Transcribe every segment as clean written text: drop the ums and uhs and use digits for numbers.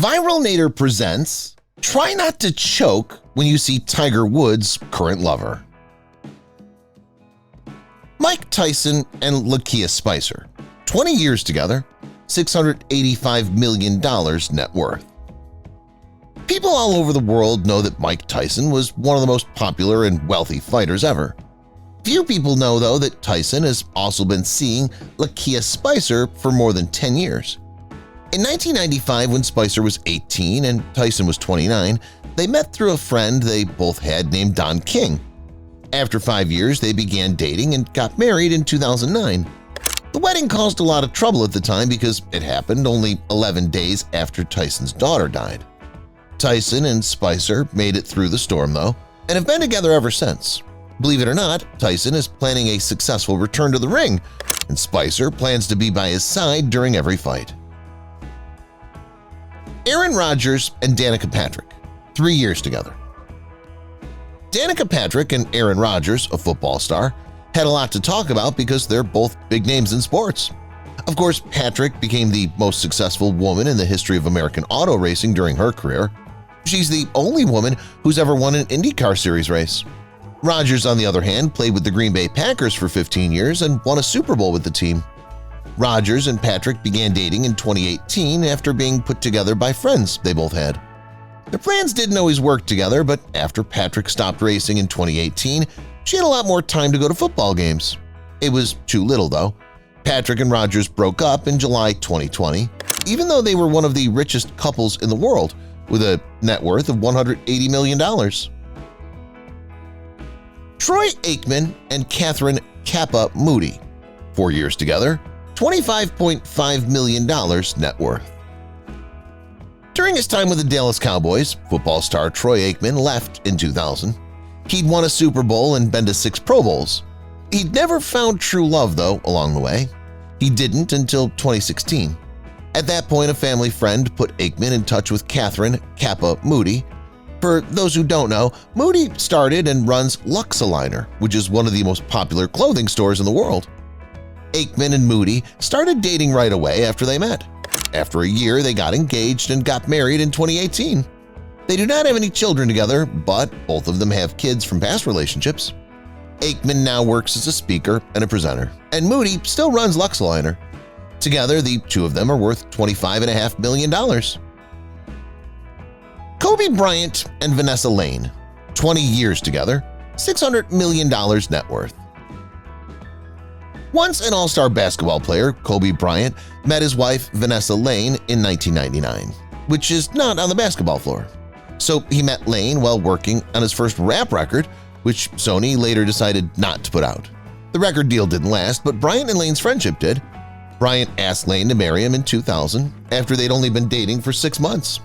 Viralnater presents Try Not to Choke When You See Tiger Woods' Current Lover. Mike Tyson and Lakia Spicer, 20 years together, $685 million net worth. People all over the world know that Mike Tyson was one of the most popular and wealthy fighters ever. Few people know, though, that Tyson has also been seeing Lakia Spicer for more than 10 years. In 1995, when Spicer was 18 and Tyson was 29, they met through a friend they both had named Don King. After 5 years, they began dating and got married in 2009. The wedding caused a lot of trouble at the time because it happened only 11 days after Tyson's daughter died. Tyson and Spicer made it through the storm, though, and have been together ever since. Believe it or not, Tyson is planning a successful return to the ring, and Spicer plans to be by his side during every fight. Aaron Rodgers and Danica Patrick, 3 years together. Danica Patrick and Aaron Rodgers, a football star, had a lot to talk about because they're both big names in sports. Of course, Patrick became the most successful woman in the history of American auto racing during her career. She's the only woman who's ever won an IndyCar Series race. Rodgers, on the other hand, played with the Green Bay Packers for 15 years and won a Super Bowl with the team. Rodgers and Patrick began dating in 2018 after being put together by friends they both had. Their plans didn't always work together, but after Patrick stopped racing in 2018, she had a lot more time to go to football games. It was too little, though. Patrick and Rodgers broke up in July 2020, even though they were one of the richest couples in the world, with a net worth of $180 million. Troy Aikman and Katherine Kappa Moody, 4 years together, $25.5 million net worth. During his time with the Dallas Cowboys, football star Troy Aikman left in 2000. He'd won a Super Bowl and been to 6 Pro Bowls. He'd never found true love, though, along the way. He didn't until 2016. At that point, a family friend put Aikman in touch with Katherine Kappa Moody. For those who don't know, Moody started and runs Luxaliner, which is one of the most popular clothing stores in the world. Aikman and Moody started dating right away after they met. After a year, they got engaged and got married in 2018. They do not have any children together, but both of them have kids from past relationships. Aikman now works as a speaker and a presenter, and Moody still runs Luxaliner. Together, the two of them are worth $25.5 million. Kobe Bryant and Vanessa Lane, 20 years together, $600 million net worth. Once an all-star basketball player, Kobe Bryant met his wife Vanessa Lane in 1999, which is not on the basketball floor. So he met Lane while working on his first rap record, which Sony later decided not to put out. The record deal didn't last, but Bryant and Lane's friendship did. Bryant asked Lane to marry him in 2000 after they'd only been dating for 6 months.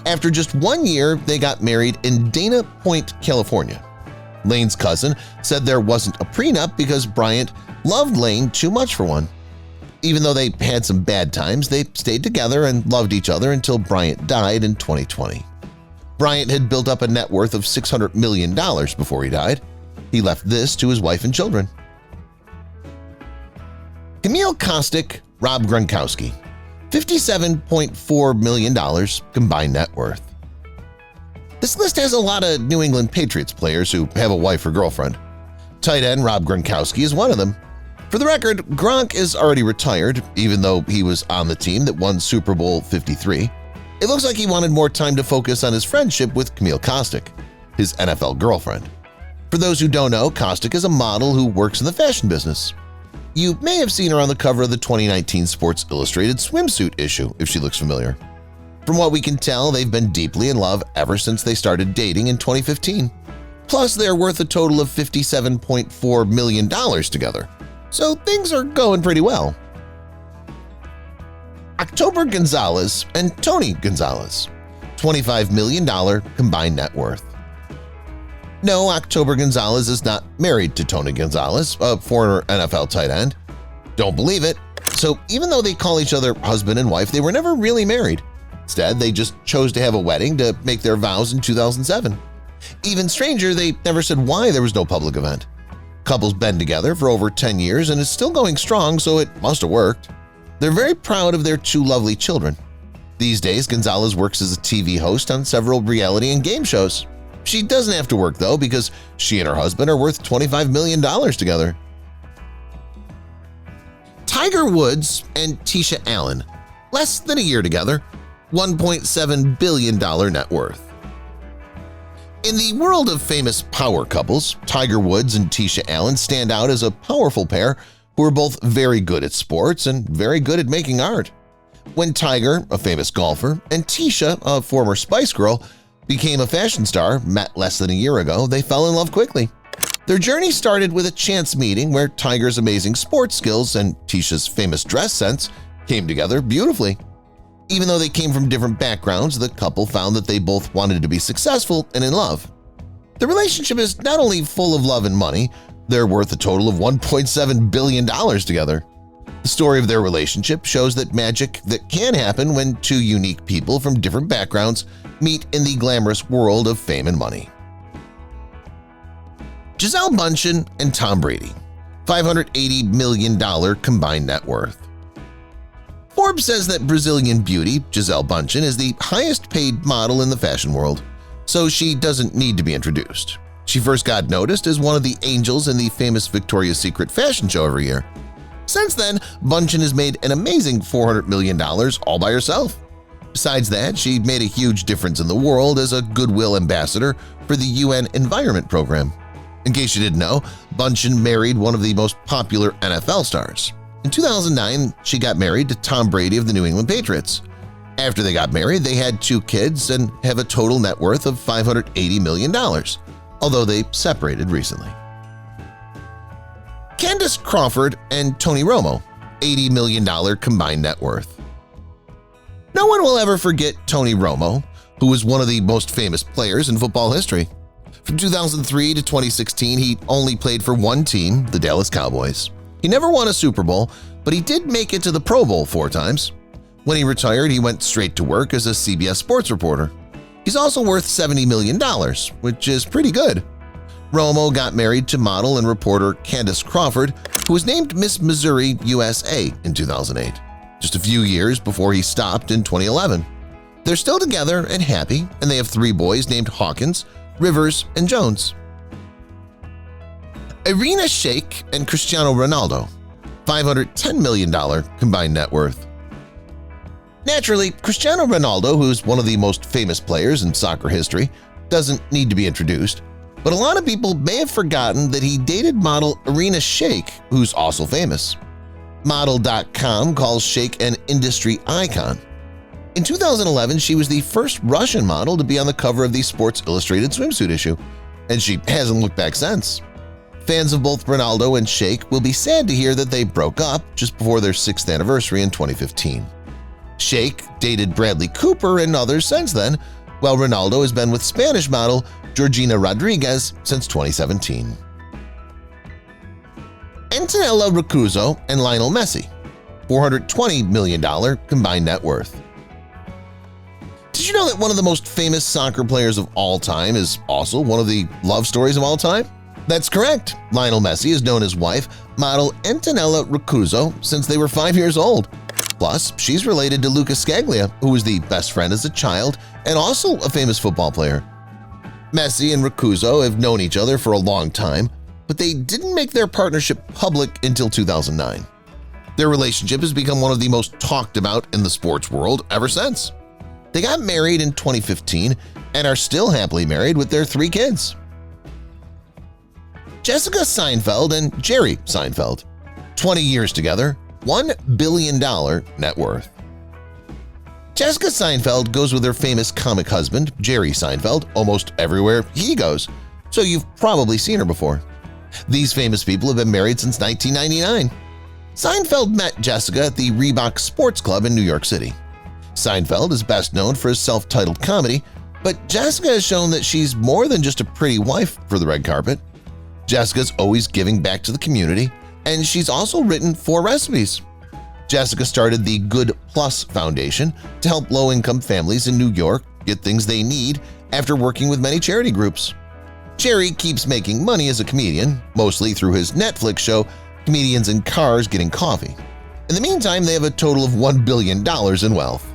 After just 1 year, they got married in Dana Point, California. Lane's cousin said there wasn't a prenup because Bryant loved Lane too much for one. Even though they had some bad times, they stayed together and loved each other until Bryant died in 2020. Bryant had built up a net worth of $600 million before he died. He left this to his wife and children. Camille Costic, Rob Gronkowski, $57.4 million combined net worth. This list has a lot of New England Patriots players who have a wife or girlfriend. Tight end Rob Gronkowski is one of them. For the record, Gronk is already retired, even though he was on the team that won Super Bowl 53. It looks like he wanted more time to focus on his friendship with Camille Costic, his NFL girlfriend. For those who don't know, Costic is a model who works in the fashion business. You may have seen her on the cover of the 2019 Sports Illustrated swimsuit issue if she looks familiar. From what we can tell, they've been deeply in love ever since they started dating in 2015. Plus, they're worth a total of $57.4 million together. So things are going pretty well. October Gonzalez and Tony Gonzalez, $25 million combined net worth. No, October Gonzalez is not married to Tony Gonzalez, a former NFL tight end. Don't believe it. So even though they call each other husband and wife, they were never really married. Instead, they just chose to have a wedding to make their vows in 2007. Even stranger, they never said why there was no public event. Couple's been together for over 10 years and is still going strong, so it must have worked. They're very proud of their 2 lovely children. These days, Gonzalez works as a TV host on several reality and game shows. She doesn't have to work, though, because she and her husband are worth $25 million together. Tiger Woods and Tisha Allen, less than a year together, $1.7 billion net worth. In the world of famous power couples, Tiger Woods and Tisha Allen stand out as a powerful pair who are both very good at sports and very good at making art. When Tiger, a famous golfer, and Tisha, a former Spice Girl, became a fashion star, met less than a year ago, they fell in love quickly. Their journey started with a chance meeting where Tiger's amazing sports skills and Tisha's famous dress sense came together beautifully. Even though they came from different backgrounds, the couple found that they both wanted to be successful and in love. The relationship is not only full of love and money, they're worth a total of $1.7 billion together. The story of their relationship shows that magic that can happen when two unique people from different backgrounds meet in the glamorous world of fame and money. Gisele Bündchen and Tom Brady, $580 million combined net worth. Forbes says that Brazilian beauty Gisele Bündchen is the highest-paid model in the fashion world, so she doesn't need to be introduced. She first got noticed as one of the angels in the famous Victoria's Secret fashion show every year. Since then, Bündchen has made an amazing $400 million all by herself. Besides that, she made a huge difference in the world as a goodwill ambassador for the UN Environment Program. In case you didn't know, Bündchen married one of the most popular NFL stars. In 2009, she got married to Tom Brady of the New England Patriots. After they got married, they had 2 kids and have a total net worth of $580 million, although they separated recently. Candace Crawford and Tony Romo, $80 million combined net worth. No one will ever forget Tony Romo, who was one of the most famous players in football history. From 2003 to 2016, he only played for one team, the Dallas Cowboys. He never won a Super Bowl, but he did make it to the Pro Bowl 4 times. When he retired, he went straight to work as a CBS sports reporter. He's also worth $70 million, which is pretty good. Romo got married to model and reporter Candace Crawford, who was named Miss Missouri USA in 2008, just a few years before he stopped in 2011. They're still together and happy, and they have 3 boys named Hawkins, Rivers, and Jones. Irina Shayk and Cristiano Ronaldo, $510 million combined net worth. Naturally, Cristiano Ronaldo, who's one of the most famous players in soccer history, doesn't need to be introduced, but a lot of people may have forgotten that he dated model Irina Shayk, who's also famous. Model.com calls Shayk an industry icon. In 2011, she was the first Russian model to be on the cover of the Sports Illustrated swimsuit issue, and she hasn't looked back since. Fans of both Ronaldo and Shayk will be sad to hear that they broke up just before their 6th anniversary in 2015. Shayk dated Bradley Cooper and others since then, while Ronaldo has been with Spanish model Georgina Rodriguez since 2017. Antonella Ruzo and Lionel Messi, $420 million combined net worth. Did you know that one of the most famous soccer players of all time is also one of the love stories of all time? That's correct. Lionel Messi has known his wife, model Antonella Ruzo, since they were 5 years old. Plus, she's related to Lucas Scaglia, who was the best friend as a child and also a famous football player. Messi and Ruzo have known each other for a long time, but they didn't make their partnership public until 2009. Their relationship has become one of the most talked about in the sports world ever since. They got married in 2015 and are still happily married with their 3 kids. Jessica Seinfeld and Jerry Seinfeld, 20 years together, $1 billion net worth. Jessica Seinfeld goes with her famous comic husband, Jerry Seinfeld, almost everywhere he goes, so you've probably seen her before. These famous people have been married since 1999. Seinfeld met Jessica at the Reebok Sports Club in New York City. Seinfeld is best known for his self-titled comedy, but Jessica has shown that she's more than just a pretty wife for the red carpet. Jessica's always giving back to the community, and she's also written 4 recipes. Jessica started the Good Plus Foundation to help low-income families in New York get things they need after working with many charity groups. Jerry keeps making money as a comedian, mostly through his Netflix show Comedians in Cars Getting Coffee. In the meantime, they have a total of $1 billion in wealth.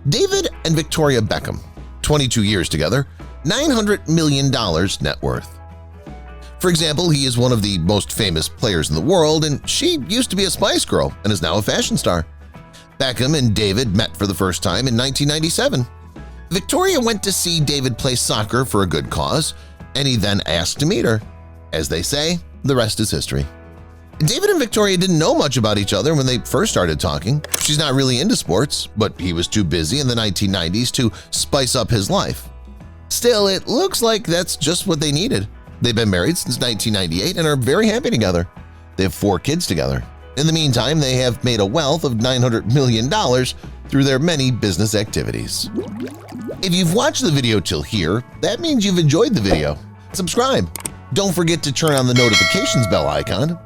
David and Victoria Beckham, 22 years together, $900 million net worth. For example, he is one of the most famous players in the world, and she used to be a Spice Girl and is now a fashion star. Beckham and David met for the first time in 1997. Victoria went to see David play soccer for a good cause, and he then asked to meet her. As they say, the rest is history. David and Victoria didn't know much about each other when they first started talking. She's not really into sports, but he was too busy in the 1990s to spice up his life. Still, it looks like that's just what they needed. They've been married since 1998 and are very happy together. They have 4 kids together. In the meantime, they have made a wealth of $900 million through their many business activities. If you've watched the video till here, that means you've enjoyed the video. Subscribe. Don't forget to turn on the notifications bell icon